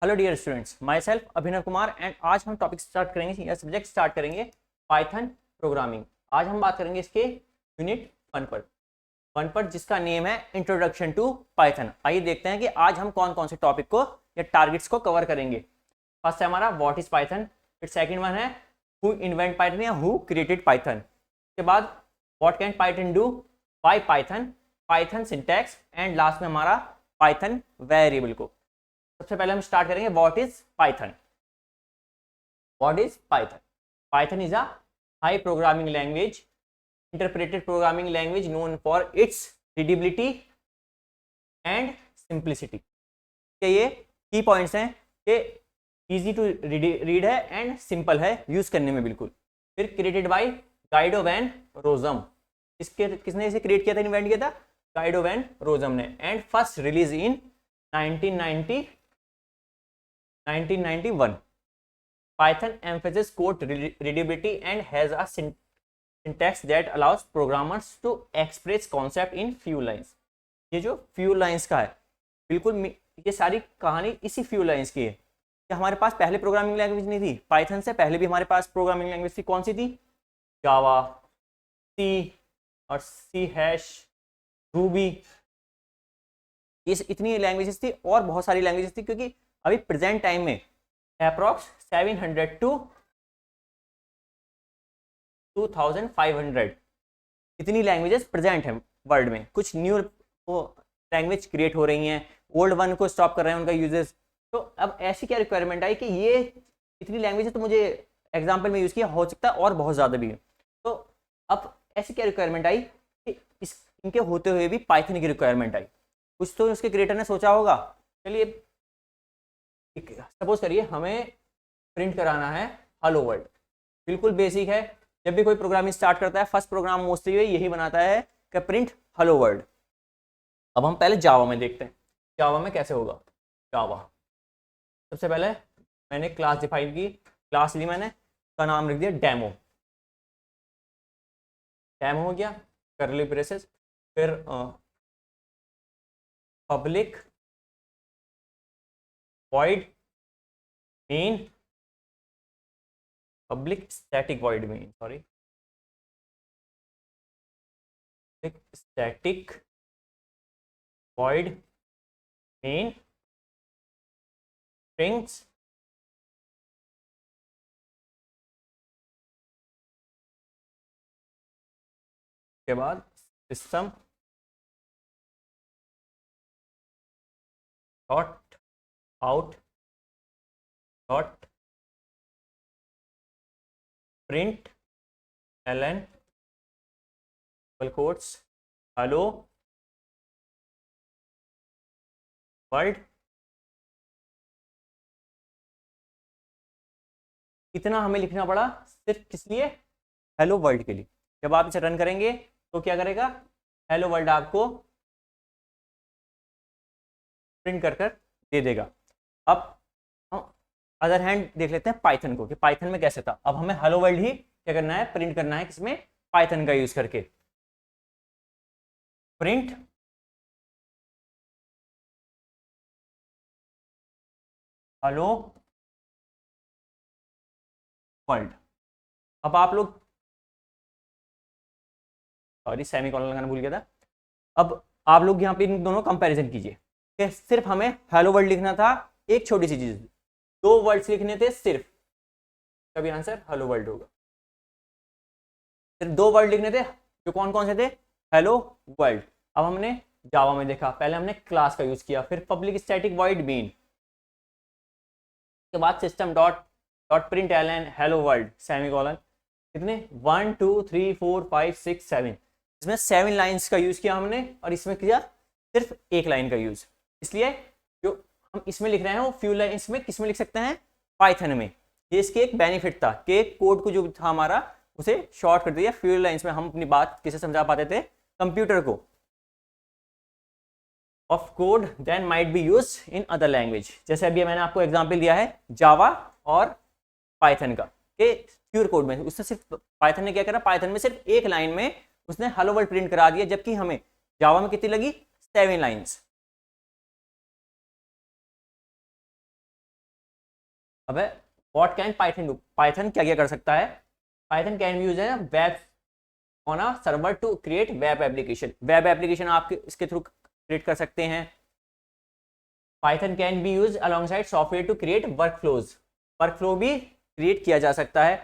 Hello dear students, myself Abhinav Kumar and आज हम topic start करेंगे या सब्जेक्ट स्टार्ट करेंगे पाइथन प्रोग्रामिंग। आज हम बात करेंगे इसके यूनिट 1 पर जिसका नेम है इंट्रोडक्शन टू पाइथन। आइए देखते हैं कि आज हम कौन कौन से टॉपिक को या टारगेट्स को कवर करेंगे। फर्स्ट है हमारा व्हाट इज पाइथन, फिर सेकंड वन है हु इन्वेंट पाइथन या हु क्रिएटेड पाइथन। उसके बाद what can Python do, why Python, Python syntax and last में हमारा पाइथन वेरिएबल को। सबसे पहले हम स्टार्ट करेंगे what is Python. What is Python? Python is a high programming language, interpreted programming language known for its readability and simplicity. ये key points हैं कि इजी टू रीड है एंड सिंपल है यूज करने में बिल्कुल। फिर created by Guido van Rossum, किसने इसे क्रिएट किया था, इन्वेंट किया था? गाइडो वैन रोजम ने। And first release in 1991. Python emphasizes code readability and has a syntax that allows programmers to express concept in few lines. ये जो few lines का है, बिल्कुल ये सारी कहानी इसी few lines की है कि हमारे पास पहले प्रोग्रामिंग लैंग्वेज नहीं थी। पाइथन से पहले भी हमारे पास प्रोग्रामिंग लैंग्वेज थी। कौन सी थी? जावा, सी और सी हैश, रूबी, ये इतनी लैंग्वेजेस थी और बहुत सारी लैंग्वेजेस थी, क्योंकि अभी प्रेजेंट टाइम में अप्रॉक्स 700 टू 2500 इतनी लैंग्वेजेस प्रेजेंट है वर्ल्ड में। कुछ न्यू लैंग्वेज क्रिएट हो रही हैं, ओल्ड वन को स्टॉप कर रहे हैं उनका यूजेस। तो अब ऐसी क्या रिक्वायरमेंट आई कि ये इतनी लैंग्वेजेस तो मुझे एग्जाम्पल में यूज़ किया, हो सकता है और बहुत ज़्यादा भी है। तो अब ऐसी क्या रिक्वायरमेंट आई कि इनके होते हुए भी पाइथन की रिक्वायरमेंट आई। कुछ तो उसके क्रिएटर ने सोचा होगा, चलिए सपोज करिए हमें प्रिंट कराना है हेलो वर्ल्ड। बिल्कुल बेसिक है, जब भी कोई प्रोग्रामिंग स्टार्ट करता है फर्स्ट प्रोग्राम मोस्टली यही बनाता है कि प्रिंट हेलो वर्ल्ड। अब हम पहले जावा में देखते हैं जावा में कैसे होगा। जावा सबसे पहले मैंने क्लास डिफाइन की, क्लास ली मैंने, का नाम लिख दिया डेमो। डेमो हो गया, कर्ली ब्रेसेस, फिर public void main, public static void main, sorry, public static void main strings के बाद system dot out dot print ln quotes hello world. इतना हमें लिखना पड़ा सिर्फ किस लिए? हेलो वर्ल्ड के लिए। जब आप इसे रन करेंगे तो क्या करेगा? हेलो वर्ल्ड आपको प्रिंट कर दे देगा। अब हम अदर हैंड देख लेते हैं पाइथन को कि पाइथन में कैसे था। अब हमें हेलो वर्ल्ड ही क्या करना है? प्रिंट करना है। किसमें? पाइथन का यूज करके। Print hello world. अब आप लोग, सॉरी सेमीकोलन लगाना भूल गया था। अब आप लोग यहाँ पे इन दोनों कंपैरिजन कीजिए कि सिर्फ हमें हेलो वर्ल्ड लिखना था, एक छोटी सी चीज, दो वर्ड्स लिखने थे सिर्फ, तभी आंसर हेलो वर्ल्ड होगा। सिर्फ दो वर्ड लिखने थे, जो कौन कौन से थे? Hello world. अब हमने जावा में देखा, पहले हमने क्लास का यूज किया, फिर पब्लिक स्टैटिक वॉइड मेन, के बाद system dot dot print ln hello world semicolon. कितने? 1 2 3 4 5 6 7, इसमें 7 लाइन्स का यूज किया हमने, और इसमें किया सिर्फ एक लाइन का यूज। इसलिए जो हम इसमें लिख रहे हैं वो फ्यू लाइन्स में किस में लिख सकते हैं? पाइथन में। ये इसके एक बेनिफिट था कि कोड को जो था हमारा उसे शॉर्ट कर दिया। फ्यू लाइन्स में हम अपनी बात किसे समझा पाते थे? कंप्यूटर को। Of code then might be use in other language. जैसे अभी मैंने आपको एग्जांपल दिया है जावा और पाइथन का, कि प्योर कोड में उसने सिर्फ पाइथन ने क्या करा? पाइथन में सिर्फ एक लाइन में उसने हेलो वर्ल्ड प्रिंट करा दिया, जबकि हमें जावा में कितनी लगी? 7 लाइन्स। अब what can Python do, Python क्या क्या कर सकता है? पाइथन कैन बी यूज है web on a server to create web application, web application आप इसके थ्रू क्रिएट कर सकते हैं। Python can be use alongside software to create workflows, workflow भी क्रिएट किया जा सकता है।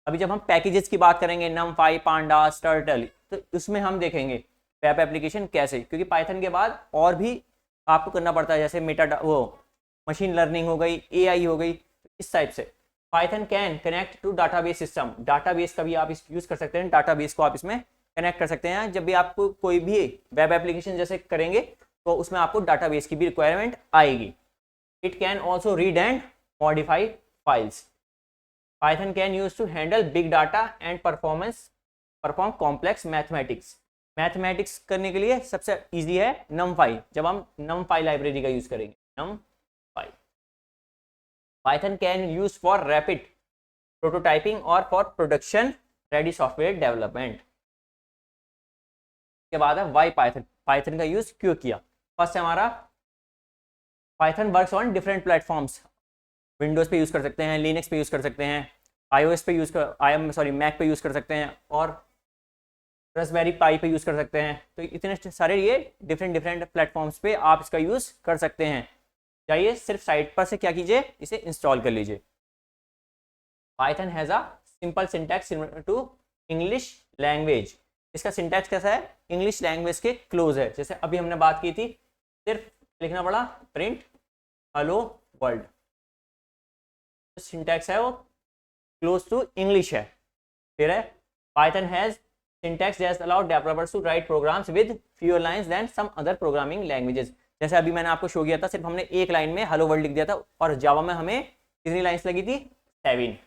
अभी जब हम पैकेजेस की बात करेंगे, नमपाई, पांडास, टर्टल, तो उसमें हम देखेंगे वेब एप्लीकेशन कैसे, क्योंकि पाइथन के बाद और भी आपको करना पड़ता है, जैसे मेटा वो मशीन लर्निंग हो गई, एआई हो गई, इस टाइप से। Python can connect to database system, database का भी आप यूज कर सकते हैं, डाटाबेस को आप इसमें कनेक्ट कर सकते हैं। जब भी आपको कोई भी वेब एप्लीकेशन जैसे करेंगे तो उसमें आपको डाटाबेस की भी रिक्वायरमेंट आएगी। It can also read and modify files. Python can use to handle big data and perform complex mathematics, mathematics करने के लिए सबसे इजी है नमपाई, जब हम नमपाई लाइब्रेरी का यूज करेंगे, NumPy. Python can use for rapid prototyping और for production ready software development. के बाद है वाई पाइथन, पाइथन का यूज क्यों किया? फर्स्ट है हमारा Python works on different platforms, Windows पे यूज कर सकते हैं, लिनक्स पे यूज कर सकते हैं, iOS पे यूज कर मैक पे यूज कर सकते हैं, और रास्पबेरी पाई पे यूज कर सकते हैं। तो इतने सारे ये डिफरेंट प्लेटफॉर्म्स पे आप इसका यूज कर सकते हैं। जाइए सिर्फ साइट पर से क्या कीजिए, इसे इंस्टॉल कर लीजिए। Python has a simple syntax similar to English language, इसका सिंटैक्स कैसा है? इंग्लिश लैंग्वेज के क्लोज है। जैसे अभी हमने बात की थी, सिर्फ लिखना पड़ा प्रिंट हेलो वर्ल्ड, सिंटैक्स है वो क्लोज टू इंग्लिश है। फिर है Python has syntax that allow developers to write programs with fewer lines than some other programming languages. जैसे अभी मैंने आपको शो किया था, सिर्फ हमने एक लाइन में हेलो वर्ल्ड लिख दिया था, और जावा में हमें कितनी लाइंस लगी थी? 7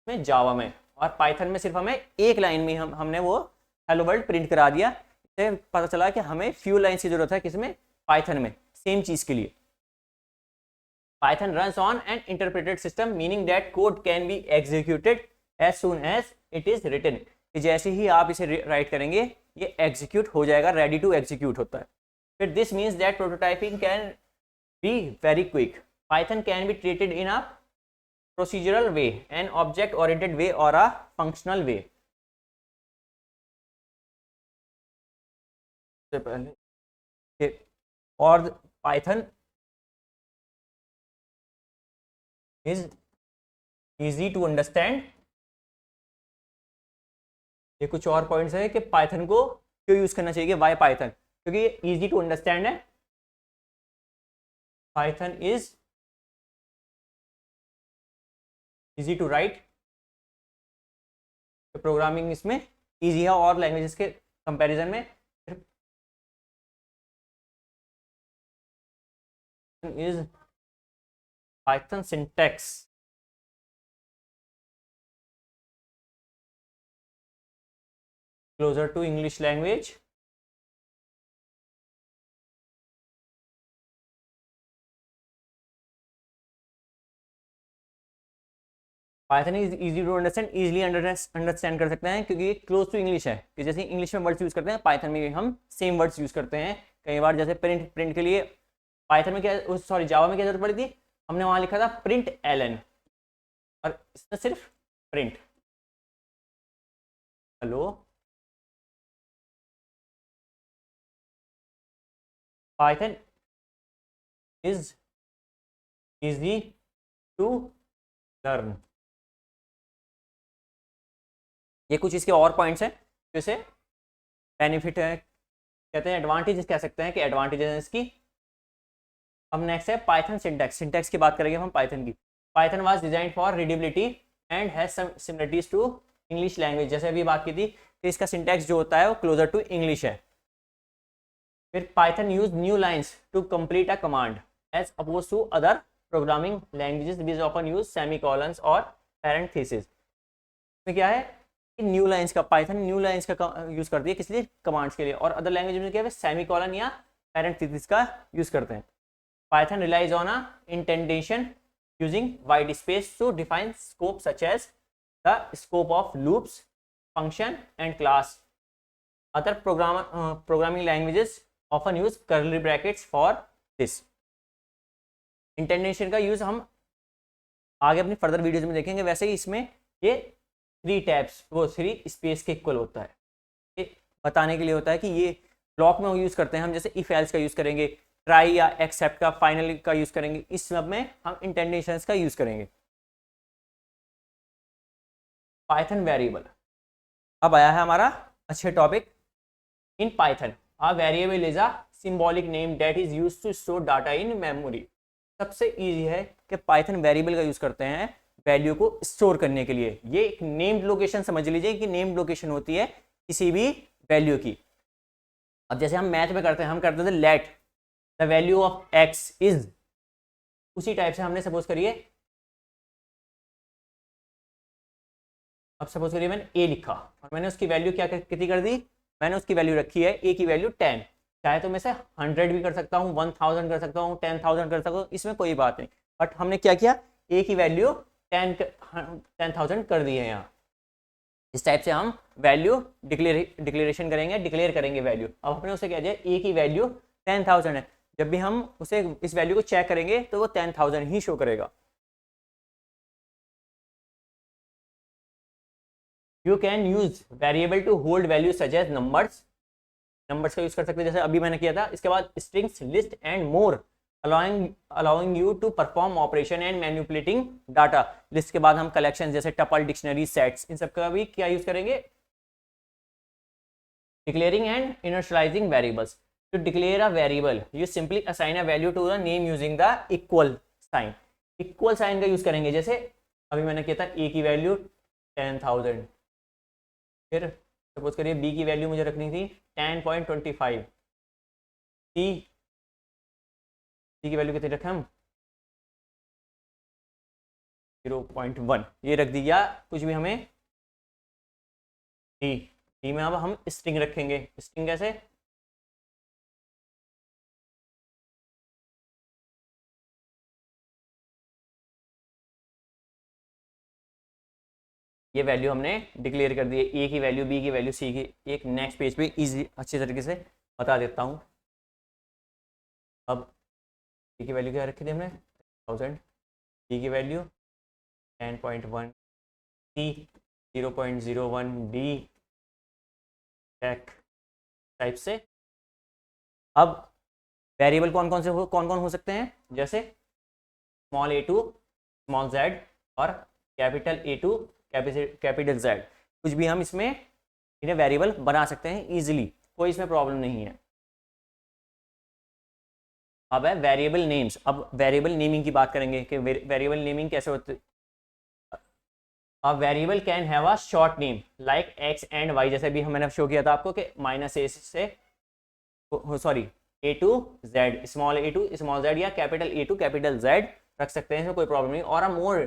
में जावा में, और पाइथन में सिर्फ हमें एक लाइन में हमने वो हेलो वर्ल्ड प्रिंट करा दिया। इससे पता चला कि हमें फ्यू लाइंस की जरूरत है, किसमें? पाइथन में, सेम चीज के लिए। Python runs on an interpreted system meaning that code can be executed as soon as it is written, कि जैसे ही आप इसे राइट करेंगे ये एग्जीक्यूट हो जाएगा, रेडी टू एग्जीक्यूट होता है। फिर this means that prototyping can be very quick. Python can be treated in a procedural way, an object oriented way और अ फंक्शनल वे। से पहले और Python is easy to understand, ये कुछ और पॉइंट्स है कि पाइथन को क्यों यूज करना चाहिए, वाई पाइथन? क्योंकि ये इजी टू अंडरस्टैंड है, Python is easy to write, programming इसमें इजी है और लैंग्वेजेस के कंपैरिजन में is Python syntax closer to English language, Python is easy to understand, easily understand कर सकते हैं, क्योंकि ये क्लोज टू इंग्लिश है, कि जैसे इंग्लिश में वर्ड्स यूज करते हैं पाइथन में भी हम सेम वर्ड्स यूज करते हैं। कई बार जैसे प्रिंट के लिए पाइथन में क्या, सॉरी जावा में क्या जरूरत पड़ी थी? हमने वहां लिखा था प्रिंट एलन, और इसमें सिर्फ print hello. Python is easy to learn. ये कुछ इसके और पॉइंट्स हैं जैसे बेनिफिट है, कहते हैं एडवांटेजेस, कह सकते हैं कि एडवांटेजेस हैं इसकी। अब नेक्स्ट है पाइथन सिंटैक्स, सिंटैक्स की बात करेंगे हम पाइथन की। Python was design for readability and has some similarities to English language, जैसे अभी बात की थी कि इसका सिंटैक्स जो होता है वो क्लोजर टू इंग्लिश है। फिर Python use new lines to complete a command as oppose to other programming languages which often use semicolons और पैरेंथेसिस। में क्या है, न्यू लाइंस का, पाइथन न्यू लाइंस का यूज करती है किस लिए? कमांड्स के लिए, और अदर लैंग्वेज में क्या है, सेमीकोलन या पैरेंथेसिस का यूज करते हैं। Python relies on a indentation using white space to define scope such as the scope of loops, function and class. Other programming languages often use curly brackets for this. इंटेंडेशन का use हम आगे अपनी further videos में देखेंगे। वैसे ही इसमें ये 3 tabs वो 3 स्पेस के इक्वल होता है, ये बताने के लिए होता है कि ये ब्लॉक में यूज़ करते हैं हम, जैसे इफ एल्स का यूज़ करेंगे, ट्राई या एक्सेप्ट का, फाइनल का यूज़ करेंगे, इस सब में हम इंटेंडेशंस का यूज़ करेंगे। पाइथन वेरिएबल अब आया है हमारा अच्छे topic. In Python a variable is a symbolic name that is used to store data in memory. सबसे इजी है कि पाइथन वेरिएबल का यूज़ करते हैं वैल्यू को स्टोर करने के लिए। ये एक नेम्ड लोकेशन समझ लीजिए कि नेम्ड लोकेशन होती है किसी भी वैल्यू की। अब जैसे हम मैथ में करते हैं, हम करते थे let the value of x is, उसी टाइप से हमने सपोज करिए, अब सपोज करिए मैंने ए लिखा और मैंने उसकी वैल्यू क्या कितनी कर दी, मैंने उसकी वैल्यू रखी है ए की वैल्यू 10। चाहे तो मैं से 100 भी कर सकता हूँ, 1000 कर सकता हूँ, 10,000 कर सकता हूँ, इसमें कोई बात नहीं। बट हमने क्या किया, ए की वैल्यू 10,000 कर दी है यहाँ। इस टाइप से हम वैल्यू डिक्लेरेशन करेंगे, डिक्लेयर करेंगे वैल्यू। अब अपने उसे क्या जाए, ए की वैल्यू 10,000 है, जब भी हम उसे इस वैल्यू को चेक करेंगे तो वो 10,000 ही शो करेगा। You can use variable to hold value such as numbers का यूज कर सकते हैं, जैसे अभी मैंने किया था। इसके बाद strings, list and more, allowing you to perform operation and manipulating data. List के बाद हम कलेक्शन जैसे टपल, डिक्शनरी, सेट्स, इन सब का भी क्या यूज करेंगे, declaring and initialising variables. To declare a variable you simply assign a value to the name using the equal sign. Equal sign का यूज करेंगे, जैसे अभी मैंने किया था ए की वैल्यू 10,000, फिर सपोज करिए बी की वैल्यू मुझे रखनी थी 10.25, सी की वैल्यू कितनी रखें हम 0.1, ये रख दिया कुछ भी हमें। डी में अब हम स्ट्रिंग रखेंगे। स्ट्रिंग कैसे, ये वैल्यू हमने डिक्लेयर कर दी है, ए की वैल्यू, बी की वैल्यू, सी की। एक नेक्स्ट पेज पे इजी अच्छे तरीके से बता देता हूँ। अब ए की वैल्यू क्या रखी थी हमने 1000, बी की वैल्यू 10.1, सी 0.01, डी टाइप से। अब वेरिएबल कौन कौन हो सकते हैं, जैसे small a to small z और capital A to capital Z। कुछ भी हम इसमें इन्हें वेरिएबल बना सकते हैं इजीली, कोई इसमें प्रॉब्लम नहीं है। अब है वेरिएबल नेम्स। अब वेरिएबल नेमिंग की बात करेंगे कि वेरिएबल नेमिंग कैसे होती है। A variable can have a short name like x and y, जैसे भी मैंने शो किया था आपको कि -a से sorry a to z, small a to small z या capital A to capital Z रख सकते हैं, इसमें कोई प्रॉब्लम नहीं। और a more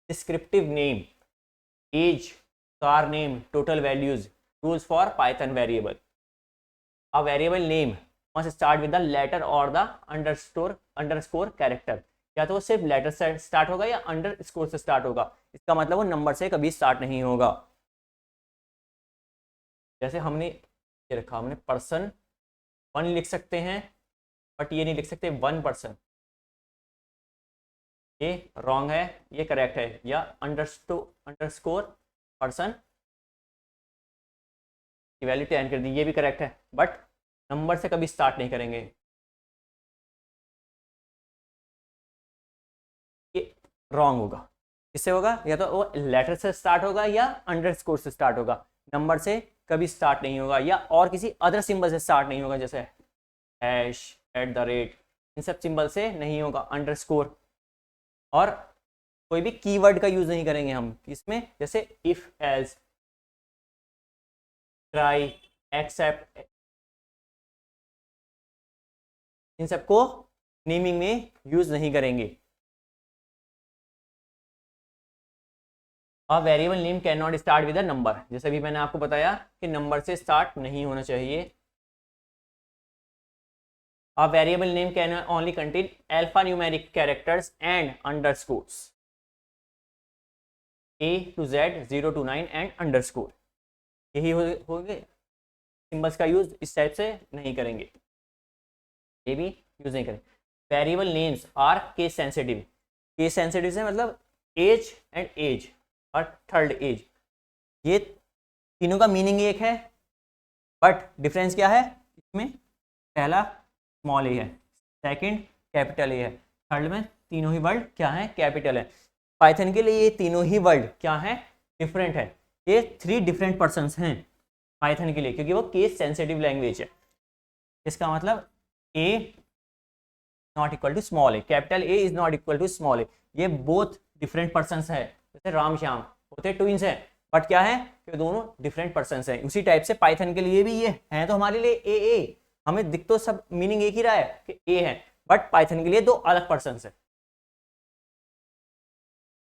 descriptive name, as, car name, total values, rules for Python variable. A variable name must start with the letter और the underscore character. या तो वो सिर्फ लेटर से स्टार्ट होगा या अंडरस्कोर से स्टार्ट होगा, इसका मतलब वो नंबर से कभी स्टार्ट नहीं होगा। जैसे हमने ये रखा, हमने पर्सन 1 लिख सकते हैं, बट ये नहीं लिख सकते 1 पर्सन, ये रॉन्ग है, ये करेक्ट है। या अंडरस्कोर पर्सन की वैल्यू 10 कर दी, ये भी करेक्ट है, बट नंबर से कभी स्टार्ट नहीं करेंगे, ये रॉन्ग होगा। किससे होगा, या तो वो लेटर से स्टार्ट होगा या अंडरस्कोर से स्टार्ट होगा, नंबर से कभी स्टार्ट नहीं होगा, या और किसी अदर सिंबल से स्टार्ट नहीं होगा, जैसे हैश, @ इन सब सिंबल से नहीं होगा, अंडरस्कोर। और कोई भी कीवर्ड का यूज नहीं करेंगे हम इसमें, जैसे इफ, एल्स, ट्राई, एक्सेप्ट, इन सबको नेमिंग में यूज नहीं करेंगे। अ variable name can not start with a number, जैसे भी मैंने आपको बताया कि नंबर से स्टार्ट नहीं होना चाहिए। अ variable name can only contain alpha numeric characters and underscores, A to Z, 0 to 9 and underscore. यही हो गए सिंबल्स का यूज, इस टाइप से नहीं करेंगे, ये भी यूज नहीं करेंगे। Variable names are case sensitive. Case sensitive से मतलब एज एंड एज और थर्ड एज, ये तीनों का मीनिंग एक है, बट डिफरेंस क्या है इसमें? पहला स्मॉल ए है, सेकंड कैपिटल ए है, थर्ड में तीनों ही वर्ड क्या है? कैपिटल है। पाइथन के लिए ये तीनों ही वर्ड क्या है? डिफरेंट है। ये 3 डिफरेंट पर्सन्स हैं पाइथन के लिए, क्योंकि वो केस सेंसिटिव लैंग्वेज है। इसका मतलब A not equal to small A, capital A is not equal to small A. ये बोथ डिफरेंट पर्सन्स है, जैसे राम श्याम होते ट्विंस हैं, बट क्या है कि दोनों डिफरेंट पर्सन्स हैं। उसी टाइप से पाइथन के लिए भी ये है, तो हमारे लिए ए हमें दिख तो सब मीनिंग एक ही रहा है कि ए है, बट पाइथन के लिए 2 अलग पर्सन्स है।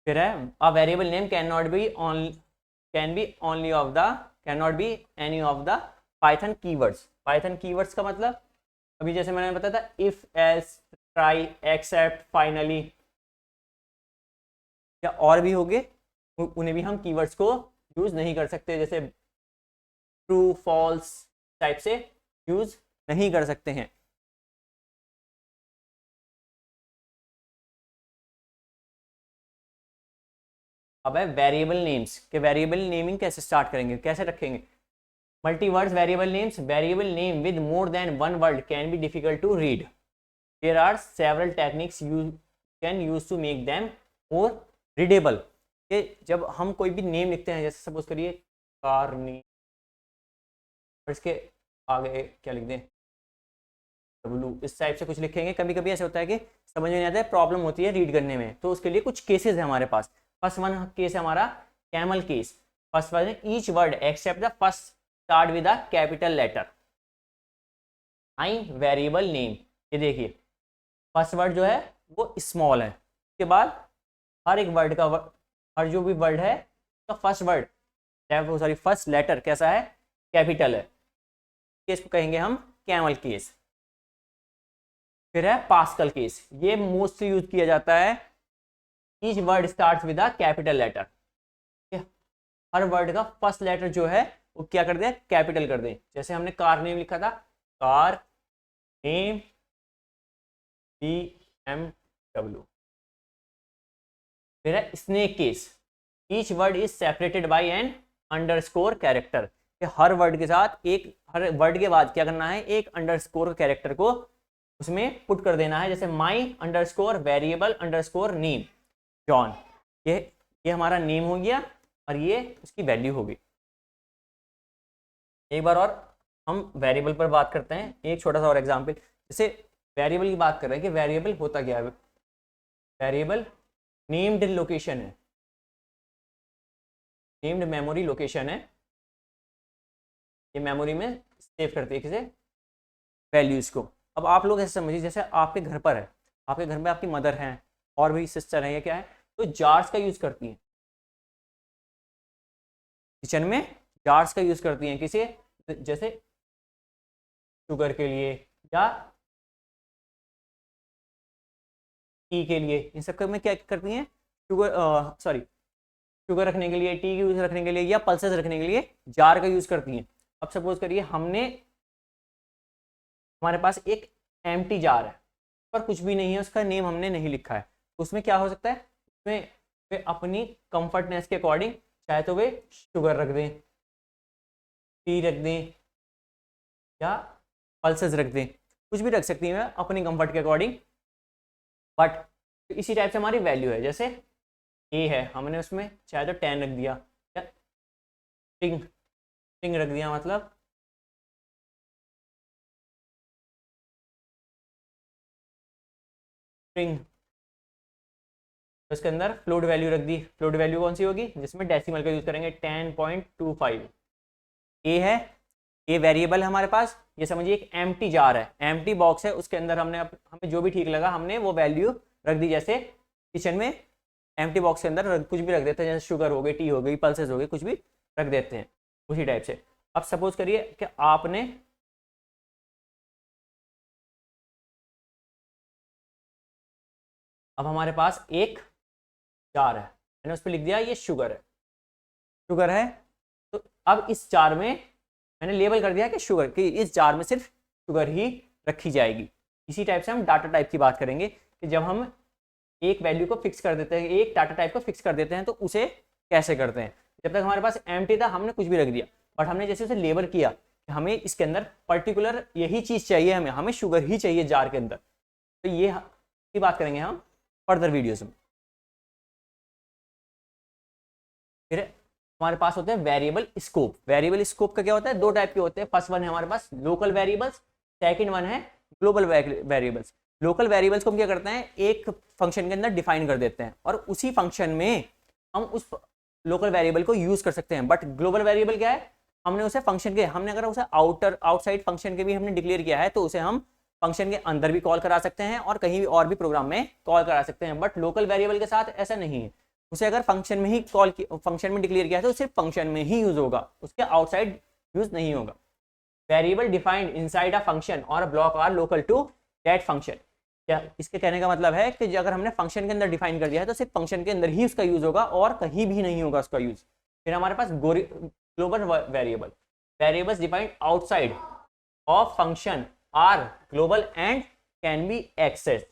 फिर है a variable name can not be any of the Python keywords. Python keywords का मतलब अभी जैसे मैंने बताया था, if, else, try, except, finally, या और भी हो गए, उन्हें भी हम कीवर्ड्स को यूज नहीं कर सकते, जैसे ट्रू, फॉल्स टाइप से यूज नहीं कर सकते हैं। अब है वेरिएबल नेम्स के, वेरिएबल नेमिंग कैसे स्टार्ट करेंगे, कैसे रखेंगे? Multiwords variable names, variable name with more than 1 word can be difficult to read. There are several techniques you can use to make them more readable. कि जब हम कोई भी नेम लिखते हैं, जैसे सपोज करिए कार नेम, इसके आगे क्या लिख दें? डब्लू, इस टाइप से कुछ लिखेंगे। कभी कभी ऐसा होता है कि समझ में नहीं आता है, प्रॉब्लम होती है रीड करने में, तो उसके लिए कुछ केसेस है हमारे पास। फर्स्ट वन केस है हमारा camel case. First one, each word except the first start with a capital letter I variable name. ये देखिए फर्स्ट वर्ड जो है वो स्मॉल है, उसके बाद हर एक वर्ड का हर जो भी वर्ड है तो फर्स्ट वर्ड फर्स्ट लेटर कैसा है? कैपिटल है। केस को कहेंगे हम कैमल केस। फिर है पास्कल केस, ये मोस्टली यूज किया जाता है। Each word starts with a capital letter, हर वर्ड का फर्स्ट लेटर जो है वो क्या कर दे? कैपिटल कर दे। जैसे हमने कार नेम लिखा था, कार नेम BMW। फिर है snake case, each word is separated by an underscore character. हर वर्ड के साथ हर वर्ड के बाद क्या करना है? एक अंडरस्कोर कैरेक्टर को उसमें पुट कर देना है। जैसे my underscore variable underscore name John, ये हमारा नेम हो गया और ये उसकी वैल्यू होगी। एक बार और हम वेरिएबल पर बात करते हैं, एक छोटा सा और एग्जांपल। जैसे वेरिएबल की बात कर रहे हैं कि वेरिएबल होता क्या है? वेरिएबल नेम्ड लोकेशन है, नेम्ड मेमोरी लोकेशन है। ये मेमोरी में सेव करती है किसे? वैल्यूज को। अब आप लोग ऐसे समझिए, जैसे आपके घर पर है, आपके घर में आपकी मदर हैं और भी सिस्टर है, या क्या है, तो जार्स का यूज करती हैं, किचन में जार्स का यूज करती हैं किसे? जैसे शुगर के लिए या टी के लिए, इन सब में क्या करती हैं? शुगर रखने के लिए, टी यूज रखने के लिए या पल्सेस रखने के लिए जार का यूज करती हैं। अब सपोज करिए हमारे पास एक एम्प्टी जार है पर कुछ भी नहीं है, उसका नेम हमने नहीं लिखा है, उसमें क्या हो सकता है? उसमें वे अपनी कंफर्टनेस के अकॉर्डिंग चाहे तो वे शुगर रख दें, टी रख दें या पल्सेस रख दें, कुछ भी रख सकती हैं अपनी कंफर्ट के अकॉर्डिंग। बट इसी टाइप से हमारी वैल्यू है, जैसे ए है, हमने उसमें चाहे तो 10 रख दिया या स्ट्रिंग रख दिया, मतलब स्ट्रिंग, तो इसके अंदर फ्लोट वैल्यू रख दी। फ्लोट वैल्यू कौन सी होगी? जिसमें डेसिमल का यूज करेंगे, 10.25। ए है, ए वेरिएबल है हमारे पास। ये समझिए एक एम्प्टी जार है, एम्प्टी बॉक्स है, उसके अंदर हमें जो भी ठीक लगा हमने वो वैल्यू रख दी। जैसे किचन में एम्प्टी बॉक्स के अंदर कुछ भी रख देते हैं, जैसे शुगर हो गई, टी हो गई, पल्सेस हो गई, कुछ भी रख देते हैं उसी टाइप से। अब सपोज करिए कि आपने अब हमारे पास एक जार है, मैंने उस पर लिख दिया ये शुगर है। तो अब इस जार में मैंने लेबल कर दिया कि शुगर, कि इस जार में सिर्फ शुगर ही रखी जाएगी। इसी टाइप से हम डाटा टाइप की बात करेंगे कि जब हम एक वैल्यू को फिक्स कर देते हैं, एक डाटा टाइप को फिक्स कर देते हैं, तो उसे कैसे करते हैं। जब तक हमारे पास एम्प्टी था हमने कुछ भी रख दिया, बट हमने जैसे उसे लेबल किया कि हमें इसके अंदर पर्टिकुलर यही चीज़ चाहिए, हमें शुगर ही चाहिए जार के अंदर, तो ये की बात करेंगे हम फर्दर वीडियोज में। फिर हमारे पास होते हैं वेरिएबल स्कोप। वेरिएबल स्कोप का क्या होता है, दो टाइप के होते हैं। फर्स्ट वन है हमारे पास लोकल वेरिएबल्स, सेकंड वन है ग्लोबल वेरिएबल्स। लोकल वेरिएबल्स को हम क्या करते हैं, एक फंक्शन के अंदर डिफाइन कर देते हैं और उसी फंक्शन में हम उस लोकल वेरिएबल को यूज कर सकते हैं। बट ग्लोबल वेरिएबल क्या है, हमने उसे फंक्शन के, हमने अगर उसे आउटसाइड फंक्शन के भी हमने डिक्लेयर किया है तो उसे हम फंक्शन के अंदर भी कॉल करा सकते हैं और कहीं भी और भी प्रोग्राम में कॉल करा सकते हैं। बट लोकल वेरिएबल के साथ ऐसा नहीं है, उसे अगर फंक्शन में ही फंक्शन में डिक्लेयर किया है तो सिर्फ फंक्शन में ही यूज होगा, उसके आउटसाइड यूज नहीं होगा। Variable defined inside a function और block are local to that function. क्या इसके कहने का मतलब है कि अगर हमने फंक्शन के अंदर डिफाइन कर दिया है तो सिर्फ फंक्शन के अंदर ही उसका यूज होगा और कहीं भी नहीं होगा उसका यूज। फिर हमारे पास global variable, variables defined outside of function are global and can be access.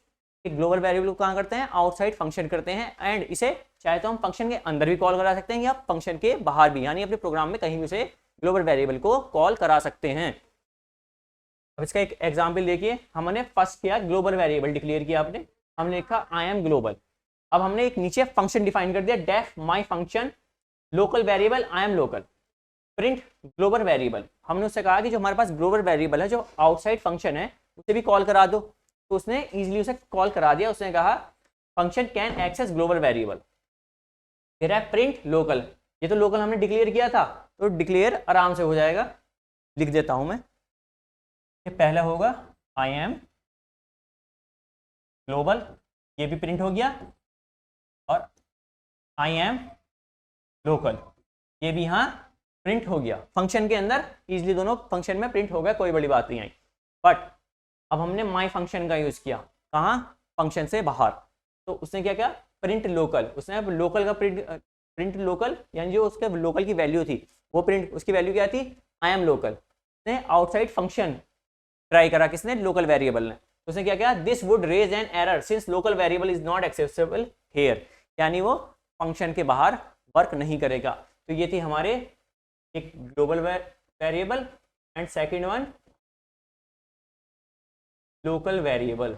Global variable को कहाँ करते हैं, आउटसाइड फंक्शन करते हैं, एंड इसे चाहे तो हम फंक्शन के अंदर भी कॉल करा सकते हैं या फंक्शन के बाहर भी, यानी अपने प्रोग्राम में कहीं भी उसे ग्लोबल वेरिएबल को कॉल करा सकते हैं। अब इसका एक एग्जांपल देखिए, हमने फर्स्ट किया ग्लोबल वेरिएबल डिक्लेयर किया आपने, हमने लिखा आई एम ग्लोबल। अब हमने एक नीचे फंक्शन डिफाइन कर दिया, def my function local variable I am local print global variable. हमने उससे कहा कि जो हमारे पास ग्लोबल वेरिएबल है जो आउटसाइड फंक्शन है उसे भी कॉल करा दो, तो उसने इजीली उसे कॉल करा दिया। उसने कहा function can access global variable. फिर है प्रिंट लोकल, ये तो लोकल हमने डिक्लेयर किया था तो डिक्लेयर आराम से हो जाएगा, लिख देता हूं मैं। ये पहला होगा आई एम ग्लोबल, ये भी प्रिंट हो गया, और आई एम लोकल ये भी यहाँ प्रिंट हो गया। फंक्शन के अंदर इजीली दोनों फंक्शन में प्रिंट हो गया, कोई बड़ी बात नहीं आई। बट अब हमने माई फंक्शन का यूज किया, कहाँ, फंक्शन से बाहर, तो उसने क्या किया, प्रिंट लोकल। उसने लोकल का प्रिंट लोकल, यानी जो उसके लोकल की वैल्यू थी वो प्रिंट, उसकी वैल्यू क्या थी, आई एम लोकल। उसने आउटसाइड फंक्शन ट्राई करा, किसने, लोकल वेरिएबल ने। उसने क्या किया, this would raise an error since local variable is not accessible here, यानी वो फंक्शन के बाहर वर्क नहीं करेगा। तो ये थी हमारे एक global variable and second one local variable.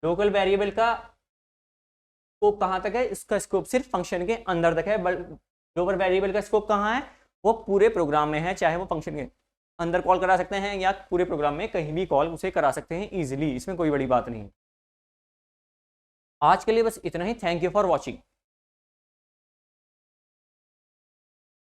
Local variable का स्कोप कहाँ तक है, इसका स्कोप सिर्फ फंक्शन के अंदर तक है। ग्लोबल वेरिएबल का स्कोप कहाँ है, वो पूरे प्रोग्राम में है, चाहे वो फंक्शन के अंदर कॉल करा सकते हैं या पूरे प्रोग्राम में कहीं भी कॉल उसे करा सकते हैं इजीली, इसमें कोई बड़ी बात नहीं। आज के लिए बस इतना ही। Thank you for watching.